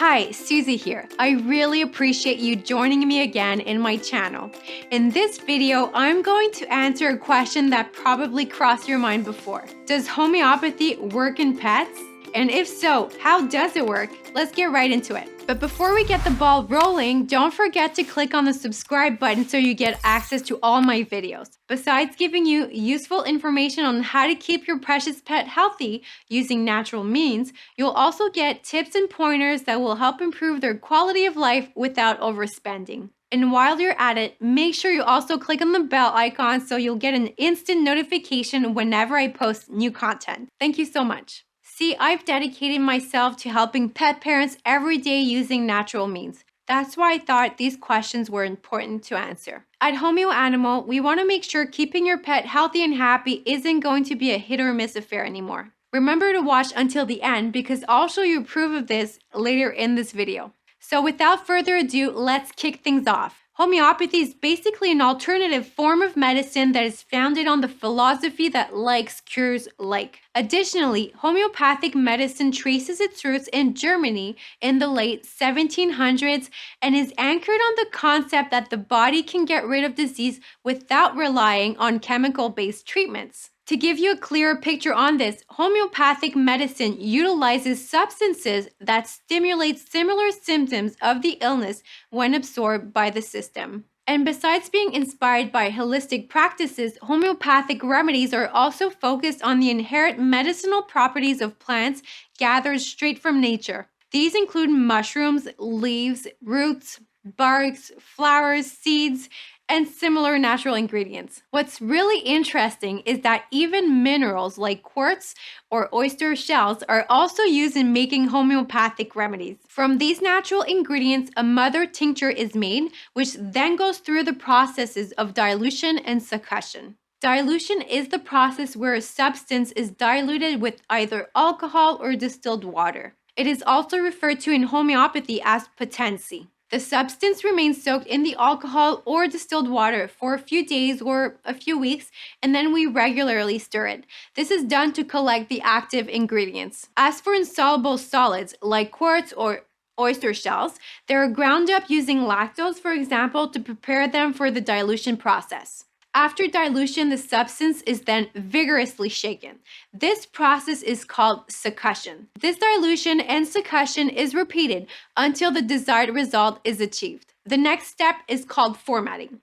Hi, Susie here. I really appreciate you joining me again in my channel. In this video, I'm going to answer a question that probably crossed your mind before. Does homeopathy work in pets? And if so, how does it work? Let's get right into it. But before we get the ball rolling, don't forget to click on the subscribe button so you get access to all my videos. Besides giving you useful information on how to keep your precious pet healthy using natural means, you'll also get tips and pointers that will help improve their quality of life without overspending. And while you're at it, make sure you also click on the bell icon so you'll get an instant notification whenever I post new content. Thank you so much. See, I've dedicated myself to helping pet parents every day using natural means. That's why I thought these questions were important to answer. At HomeoAnimal, we want to make sure keeping your pet healthy and happy isn't going to be a hit or miss affair anymore. Remember to watch until the end because I'll show you proof of this later in this video. So without further ado, let's kick things off. Homeopathy is basically an alternative form of medicine that is founded on the philosophy that likes cures like. Additionally, homeopathic medicine traces its roots in Germany in the late 1700s and is anchored on the concept that the body can get rid of disease without relying on chemical-based treatments. To give you a clearer picture on this, homeopathic medicine utilizes substances that stimulate similar symptoms of the illness when absorbed by the system. And besides being inspired by holistic practices, homeopathic remedies are also focused on the inherent medicinal properties of plants gathered straight from nature. These include mushrooms, leaves, roots, barks, flowers, seeds, and similar natural ingredients. What's really interesting is that even minerals like quartz or oyster shells are also used in making homeopathic remedies. From these natural ingredients, a mother tincture is made, which then goes through the processes of dilution and succussion. Dilution is the process where a substance is diluted with either alcohol or distilled water. It is also referred to in homeopathy as potency. The substance remains soaked in the alcohol or distilled water for a few days or a few weeks, and then we regularly stir it. This is done to collect the active ingredients. As for insoluble solids like quartz or oyster shells, they are ground up using lactose, for example, to prepare them for the dilution process. After dilution, the substance is then vigorously shaken. This process is called succussion. This dilution and succussion is repeated until the desired result is achieved. The next step is called formatting.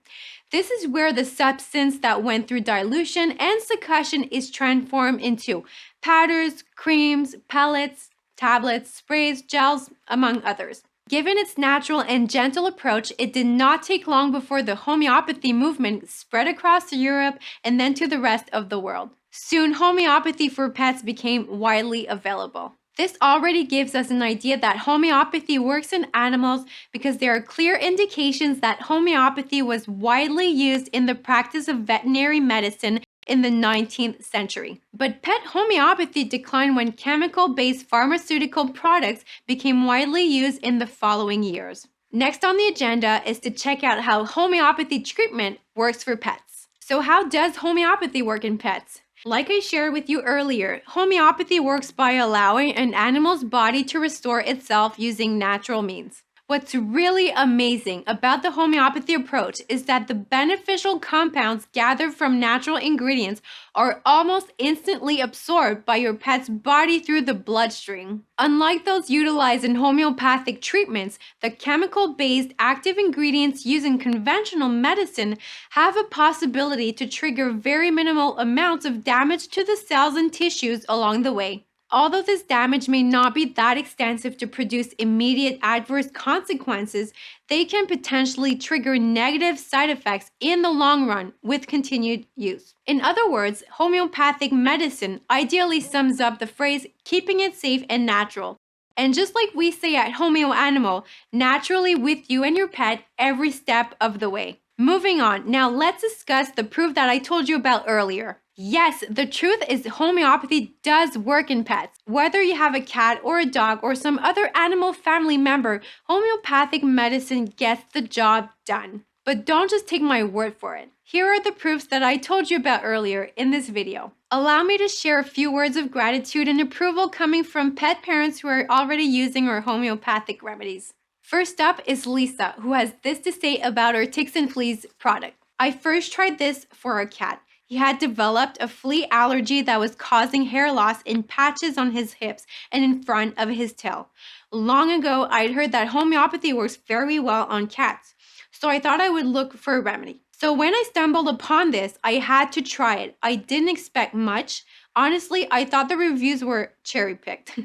This is where the substance that went through dilution and succussion is transformed into powders, creams, pellets, tablets, sprays, gels, among others. Given its natural and gentle approach, it did not take long before the homeopathy movement spread across Europe and then to the rest of the world. Soon, homeopathy for pets became widely available. This already gives us an idea that homeopathy works in animals because there are clear indications that homeopathy was widely used in the practice of veterinary medicine in the 19th century. But pet homeopathy declined when chemical-based pharmaceutical products became widely used in the following years. Next on the agenda is to check out how homeopathy treatment works for pets. So how does homeopathy work in pets? Like I shared with you earlier, homeopathy works by allowing an animal's body to restore itself using natural means. What's really amazing about the homeopathy approach is that the beneficial compounds gathered from natural ingredients are almost instantly absorbed by your pet's body through the bloodstream. Unlike those utilized in homeopathic treatments, the chemical-based active ingredients used in conventional medicine have a possibility to trigger very minimal amounts of damage to the cells and tissues along the way. Although this damage may not be that extensive to produce immediate adverse consequences, they can potentially trigger negative side effects in the long run with continued use. In other words, homeopathic medicine ideally sums up the phrase, keeping it safe and natural. And just like we say at HomeoAnimal, naturally with you and your pet every step of the way. Moving on, now let's discuss the proof that I told you about earlier. Yes, the truth is homeopathy does work in pets. Whether you have a cat or a dog or some other animal family member, homeopathic medicine gets the job done. But don't just take my word for it. Here are the proofs that I told you about earlier in this video. Allow me to share a few words of gratitude and approval coming from pet parents who are already using our homeopathic remedies. First up is Lisa, who has this to say about our ticks and fleas product. I first tried this for our cat. He had developed a flea allergy that was causing hair loss in patches on his hips and in front of his tail. Long ago, I'd heard that homeopathy works very well on cats, so I thought I would look for a remedy. So when I stumbled upon this, I had to try it. I didn't expect much. Honestly, I thought the reviews were cherry-picked.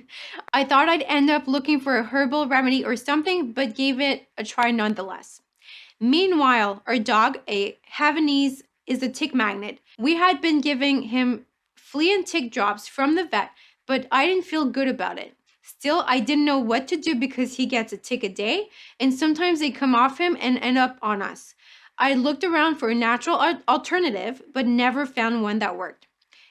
I thought I'd end up looking for a herbal remedy or something, but gave it a try nonetheless. Meanwhile, our dog, a Havanese, is a tick magnet. We had been giving him flea and tick drops from the vet, but I didn't feel good about it. Still, I didn't know what to do because he gets a tick a day, and sometimes they come off him and end up on us. I looked around for a natural alternative, but never found one that worked.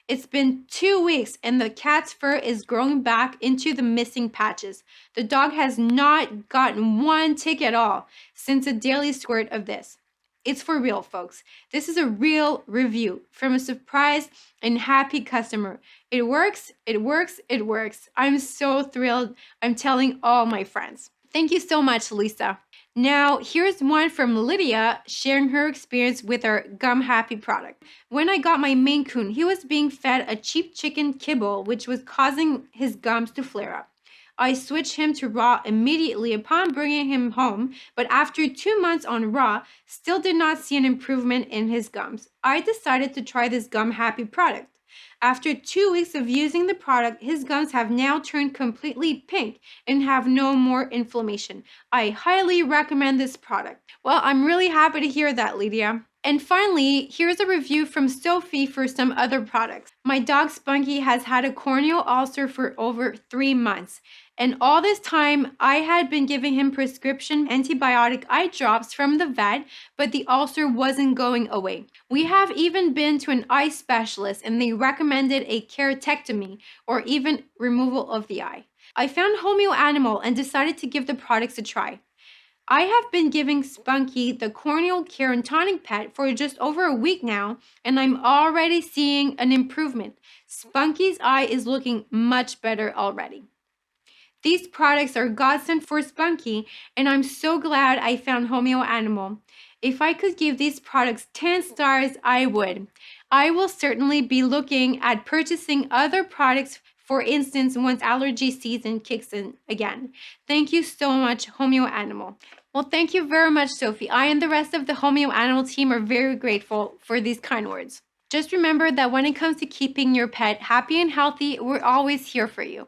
It's been 2 weeks and the cat's fur is growing back into the missing patches. The dog has not gotten one tick at all since a daily squirt of this. It's for real, folks. This is a real review from a surprised and happy customer. It works, it works, it works. I'm so thrilled. I'm telling all my friends. Thank you so much, Lisa. Now, here's one from Lydia sharing her experience with our Gum Happy product. When I got my Maine Coon, he was being fed a cheap chicken kibble, which was causing his gums to flare up. I switched him to raw immediately upon bringing him home, but after 2 months on raw, still did not see an improvement in his gums. I decided to try this Gum Happy product. After 2 weeks of using the product, his gums have now turned completely pink and have no more inflammation. I highly recommend this product. Well, I'm really happy to hear that, Lydia. And finally, here's a review from Sophie for some other products. My dog Spunky has had a corneal ulcer for over 3 months. And all this time, I had been giving him prescription antibiotic eye drops from the vet, but the ulcer wasn't going away. We have even been to an eye specialist and they recommended a keratectomy or even removal of the eye. I found HomeoAnimal and decided to give the products a try. I have been giving Spunky the corneal care and tonic pet for just over a week now, and I'm already seeing an improvement. Spunky's eye is looking much better already. These products are godsend for Spunky, and I'm so glad I found HomeoAnimal. If I could give these products 10 stars, I would. I will certainly be looking at purchasing other products, for instance, once allergy season kicks in again. Thank you so much, HomeoAnimal. Well, thank you very much, Sophie. I and the rest of the HomeoAnimal team are very grateful for these kind words. Just remember that when it comes to keeping your pet happy and healthy, we're always here for you.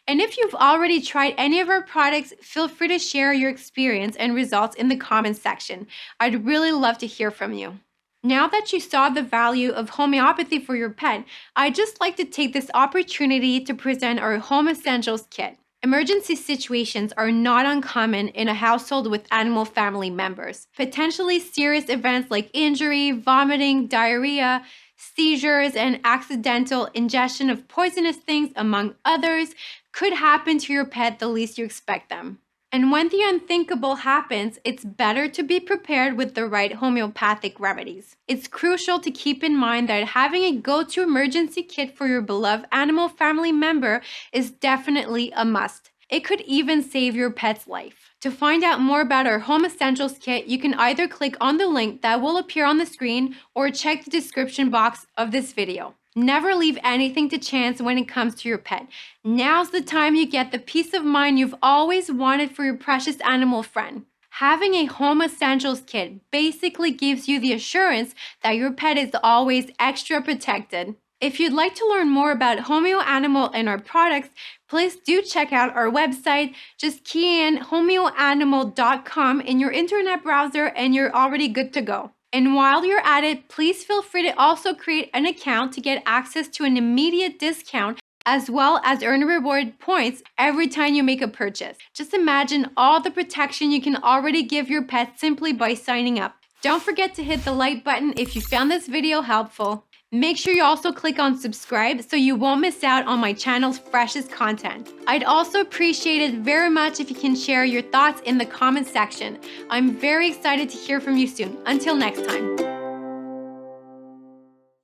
And if you've already tried any of our products, feel free to share your experience and results in the comments section. I'd really love to hear from you. Now that you saw the value of homeopathy for your pet, I'd just like to take this opportunity to present our Home Essentials Kit. Emergency situations are not uncommon in a household with animal family members. Potentially serious events like injury, vomiting, diarrhea, seizures, and accidental ingestion of poisonous things, among others, could happen to your pet the least you expect them. And when the unthinkable happens, it's better to be prepared with the right homeopathic remedies. It's crucial to keep in mind that having a go-to emergency kit for your beloved animal family member is definitely a must. It could even save your pet's life. To find out more about our Home Essentials Kit, you can either click on the link that will appear on the screen or check the description box of this video. Never leave anything to chance when it comes to your pet. Now's the time you get the peace of mind you've always wanted for your precious animal friend. Having a Home Essentials Kit basically gives you the assurance that your pet is always extra protected. If you'd like to learn more about HomeoAnimal and our products, please do check out our website. Just key in homeoanimal.com in your internet browser and you're already good to go. And while you're at it, please feel free to also create an account to get access to an immediate discount as well as earn reward points every time you make a purchase. Just imagine all the protection you can already give your pet simply by signing up. Don't forget to hit the like button if you found this video helpful. Make sure you also click on subscribe so you won't miss out on my channel's freshest content. I'd also appreciate it very much if you can share your thoughts in the comment section. I'm very excited to hear from you soon. Until next time.